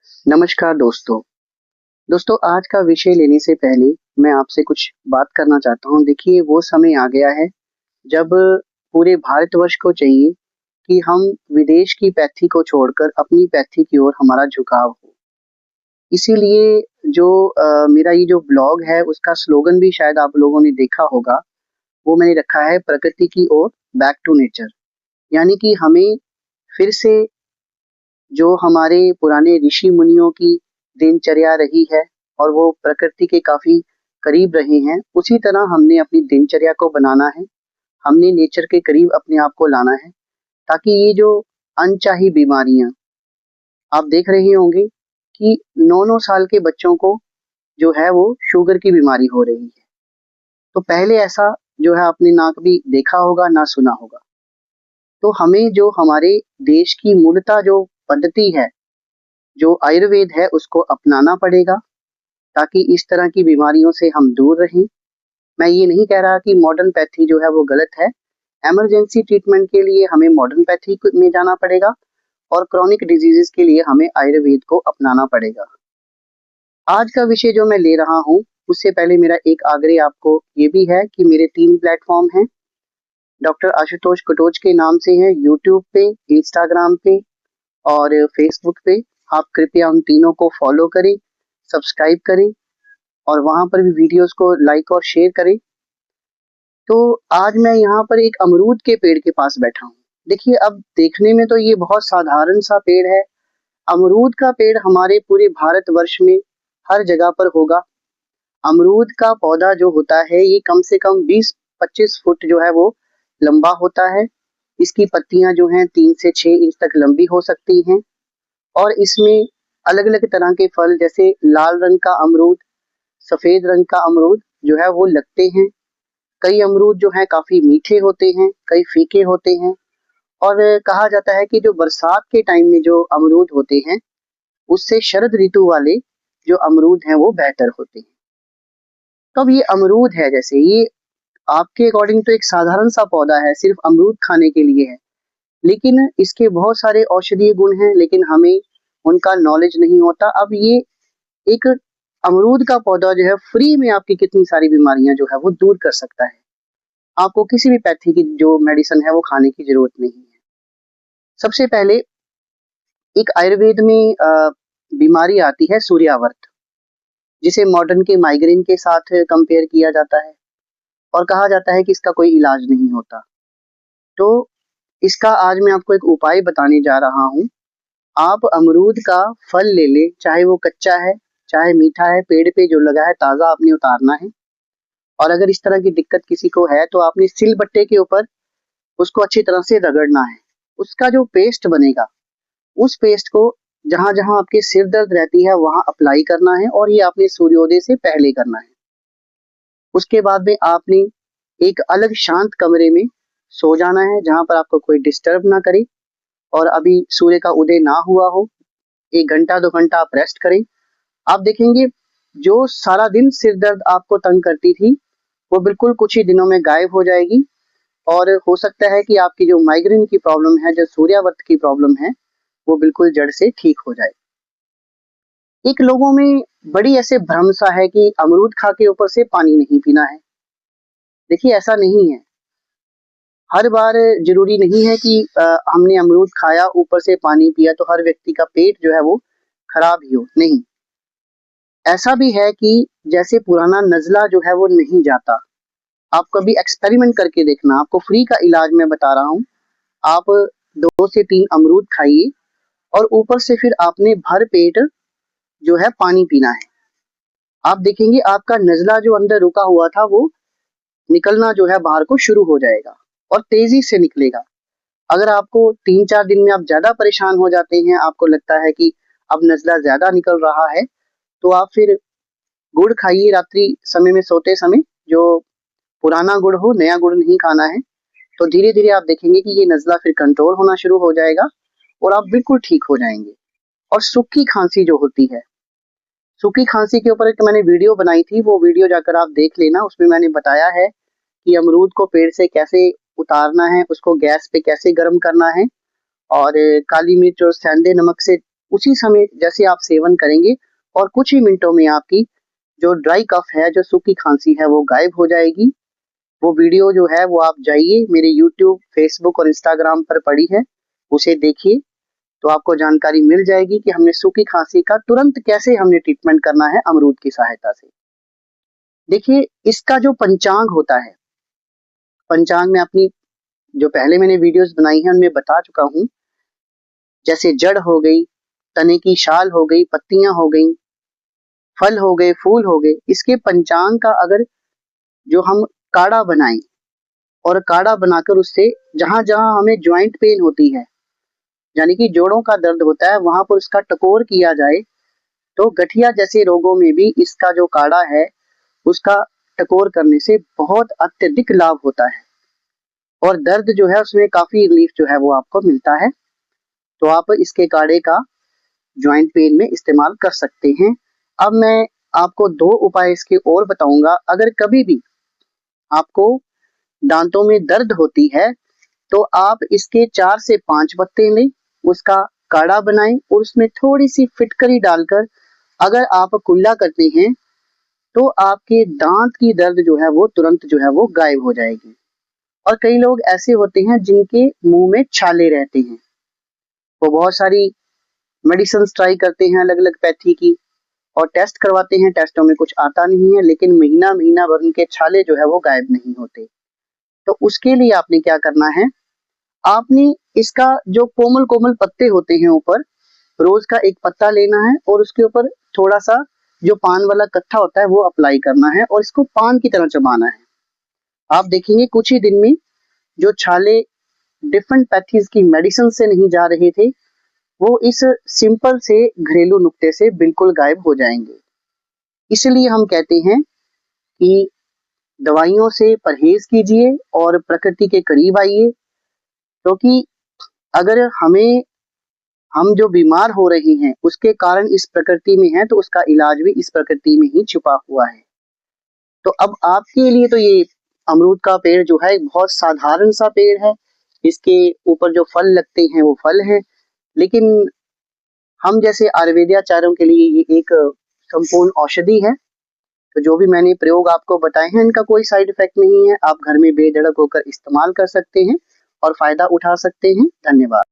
नमस्कार दोस्तों। दोस्तों आज का विषय लेने से पहले मैं आपसे कुछ बात करना चाहता हूँ। देखिए वो समय आ गया है जब पूरे भारतवर्ष को चाहिए कि हम विदेश की पैथी को छोड़कर अपनी पैथी की ओर हमारा झुकाव हो। इसीलिए जो मेरा ये जो ब्लॉग है उसका स्लोगन भी शायद आप लोगों ने देखा होगा। वो मैंने रखा है प्रकृति की ओर, बैक टू नेचर। यानी कि हमें फिर से जो हमारे पुराने ऋषि मुनियों की दिनचर्या रही है और वो प्रकृति के काफी करीब रहे हैं, उसी तरह हमने अपनी दिनचर्या को बनाना है। हमने नेचर के करीब अपने आप को लाना है ताकि ये जो अनचाही बीमारियां आप देख रहे होंगे कि 9-9 साल के बच्चों को जो है वो शुगर की बीमारी हो रही है। तो पहले ऐसा जो है आपने ना कभी देखा होगा ना सुना होगा। तो हमें जो हमारे देश की मूलतः जो पद्धति है, जो आयुर्वेद है, उसको अपनाना पड़ेगा ताकि इस तरह की बीमारियों से हम दूर रहें। मैं ये नहीं कह रहा कि मॉडर्न पैथी जो है वो गलत है। इमरजेंसी ट्रीटमेंट के लिए हमें मॉडर्न पैथी में जाना पड़ेगा और क्रॉनिक डिजीजेस के लिए हमें आयुर्वेद को अपनाना पड़ेगा। आज का विषय जो मैं ले रहा हूँ उससे पहले मेरा एक आग्रह आपको ये भी है कि मेरे 3 प्लेटफॉर्म हैं। डॉक्टर आशुतोष कटोच के नाम से हैं, यूट्यूब पे, इंस्टाग्राम पे और फेसबुक पे। आप कृपया उन तीनों को फॉलो करें, सब्सक्राइब करें और वहां पर भी वीडियोस को लाइक और शेयर करें। तो आज मैं यहाँ पर एक अमरूद के पेड़ के पास बैठा हूँ। देखिए अब देखने में तो ये बहुत साधारण सा पेड़ है। अमरूद का पेड़ हमारे पूरे भारतवर्ष में हर जगह पर होगा। अमरूद का पौधा जो होता है ये कम से कम 20-25 फुट जो है वो लंबा होता है। इसकी पत्तियां जो हैं 3 से 6 इंच तक लंबी हो सकती हैं और इसमें अलग अलग तरह के फल जैसे लाल रंग का अमरूद, सफेद रंग का अमरूद जो है वो लगते हैं। कई अमरूद जो हैं काफी मीठे होते हैं, कई फीके होते हैं और कहा जाता है कि जो बरसात के टाइम में जो अमरूद होते हैं उससे शरद ऋतु वाले जो अमरूद हैं वो बेहतर होते हैं। तो अब ये अमरूद है, जैसे ये आपके अकॉर्डिंग तो एक साधारण सा पौधा है, सिर्फ अमरूद खाने के लिए है, लेकिन इसके बहुत सारे औषधीय गुण हैं, लेकिन हमें उनका नॉलेज नहीं होता। अब ये एक अमरूद का पौधा जो है फ्री में आपकी कितनी सारी बीमारियां जो है वो दूर कर सकता है। आपको किसी भी पैथी की जो मेडिसिन है वो खाने की जरूरत नहीं है। सबसे पहले एक आयुर्वेद में बीमारी आती है सूर्यावर्त, जिसे मॉडर्न के माइग्रेन के साथ कंपेयर किया जाता है और कहा जाता है कि इसका कोई इलाज नहीं होता। तो इसका आज मैं आपको एक उपाय बताने जा रहा हूँ। आप अमरूद का फल ले ले, चाहे वो कच्चा है चाहे मीठा है, पेड़ पे जो लगा है ताजा आपने उतारना है। और अगर इस तरह की दिक्कत किसी को है तो आपने सिलबट्टे के ऊपर उसको अच्छी तरह से रगड़ना है। उसका जो पेस्ट बनेगा उस पेस्ट को जहां जहां आपके सिर दर्द रहती है वहां अप्लाई करना है और ये आपने सूर्योदय से पहले करना है। उसके बाद में आपने एक अलग शांत कमरे में सो जाना है जहां पर आपको कोई डिस्टर्ब ना करे और अभी सूर्य का उदय ना हुआ हो। 1 घंटा 2 घंटा आप रेस्ट करें। आप देखेंगे जो सारा दिन सिर दर्द आपको तंग करती थी वो बिल्कुल कुछ ही दिनों में गायब हो जाएगी और हो सकता है कि आपकी जो माइग्रेन की प्रॉब्लम है, जो सूर्यावर्त की प्रॉब्लम है, वो बिल्कुल जड़ से ठीक हो जाए। एक लोगों में बड़ी ऐसे भ्रम सा है कि अमरूद खा के ऊपर से पानी नहीं पीना है। देखिए ऐसा नहीं है। हर बार जरूरी नहीं है कि हमने अमरूद खाया ऊपर से पानी पिया तो हर व्यक्ति का पेट जो है वो खराब ही हो, नहीं। ऐसा भी है कि जैसे पुराना नजला जो है वो नहीं जाता। आप कभी एक्सपेरिमेंट करके देखना, आपको फ्री का इलाज मैं बता रहा हूँ। आप 2 से 3 अमरूद खाइए और ऊपर से फिर आपने भर पेट जो है पानी पीना है। आप देखेंगे आपका नजला जो अंदर रुका हुआ था वो निकलना जो है बाहर को शुरू हो जाएगा और तेजी से निकलेगा। अगर आपको 3-4 दिन में आप ज्यादा परेशान हो जाते हैं, आपको लगता है कि अब नजला ज्यादा निकल रहा है, तो आप फिर गुड़ खाइए रात्रि समय में सोते समय। जो पुराना गुड़ हो, नया गुड़ नहीं खाना है। तो धीरे धीरे आप देखेंगे कि ये नजला फिर कंट्रोल होना शुरू हो जाएगा और आप बिल्कुल ठीक हो जाएंगे। और सूखी खांसी जो होती है, सूखी खांसी के ऊपर एक मैंने वीडियो बनाई थी, वो वीडियो जाकर आप देख लेना। उसमें मैंने बताया है कि अमरूद को पेड़ से कैसे उतारना है, उसको गैस पे कैसे गर्म करना है और काली मिर्च और सेंधे नमक से उसी समय जैसे आप सेवन करेंगे और कुछ ही मिनटों में आपकी जो ड्राई कफ है, जो सूखी खांसी है, वो गायब हो जाएगी। वो वीडियो जो है वो आप जाइए मेरे यूट्यूब, फेसबुक और इंस्टाग्राम पर पड़ी है, उसे देखिए तो आपको जानकारी मिल जाएगी कि हमने सूखी खांसी का तुरंत कैसे हमने ट्रीटमेंट करना है अमरूद की सहायता से। देखिए, इसका जो पंचांग होता है, पंचांग में अपनी जो पहले मैंने वीडियोस बनाई हैं उनमें बता चुका हूँ। जैसे जड़ हो गई, तने की शाल हो गई, पत्तियां हो गई, फल हो गए, फूल हो गए, इसके पंचांग का अगर जो हम काढ़ा बनाएं और काढ़ा बनाकर उससे जहां जहां हमें ज्वाइंट पेन होती है, यानी कि जोड़ों का दर्द होता है, वहां पर उसका टकोर किया जाए तो गठिया जैसे रोगों में भी इसका जो काढ़ा है उसका टकोर करने से बहुत अत्यधिक लाभ होता है और दर्द जो है उसमें काफी रिलीफ जो है वो आपको मिलता है। तो आप इसके काढ़े का ज्वाइंट पेन में इस्तेमाल कर सकते हैं। अब मैं आपको 2 उपाय इसके और बताऊंगा। अगर कभी भी आपको दांतों में दर्द होती है तो आप इसके 4 से 5 पत्ते लें, उसका काढ़ा बनाएं और उसमें थोड़ी सी फिटकरी डालकर अगर आप कुल्ला करते हैं तो आपके दांत की दर्द जो है वो तुरंत जो है वो गायब हो जाएगी। और कई लोग ऐसे होते हैं जिनके मुंह में छाले रहते हैं, वो बहुत सारी मेडिसिन ट्राई करते हैं अलग अलग पैथी की और टेस्ट करवाते हैं, टेस्टों में कुछ आता नहीं है, लेकिन महीना महीना भर उनके छाले जो है वो गायब नहीं होते। तो उसके लिए आपने क्या करना है, आपने इसका जो कोमल कोमल पत्ते होते हैं ऊपर, रोज का एक पत्ता लेना है और उसके ऊपर थोड़ा सा जो पान वाला कट्ठा होता है वो अप्लाई करना है और इसको पान की तरह चबाना है। आप देखेंगे कुछ ही दिन में जो छाले डिफरेंट पैथीज की मेडिसिन से नहीं जा रहे थे वो इस सिंपल से घरेलू नुक्ते से बिल्कुल गायब हो जाएंगे। इसलिए हम कहते हैं कि दवाइयों से परहेज कीजिए और प्रकृति के करीब आइए, क्योंकि अगर हम जो बीमार हो रहे हैं उसके कारण इस प्रकृति में है तो उसका इलाज भी इस प्रकृति में ही छुपा हुआ है। तो अब आपके लिए तो ये अमरूद का पेड़ जो है बहुत साधारण सा पेड़ है, इसके ऊपर जो फल लगते हैं वो फल हैं, लेकिन हम जैसे आयुर्वेदाचार्यों के लिए ये एक संपूर्ण औषधि है। तो जो भी मैंने प्रयोग आपको बताए हैं इनका कोई साइड इफेक्ट नहीं है, आप घर में बेधड़क होकर इस्तेमाल कर सकते हैं और फायदा उठा सकते हैं। धन्यवाद।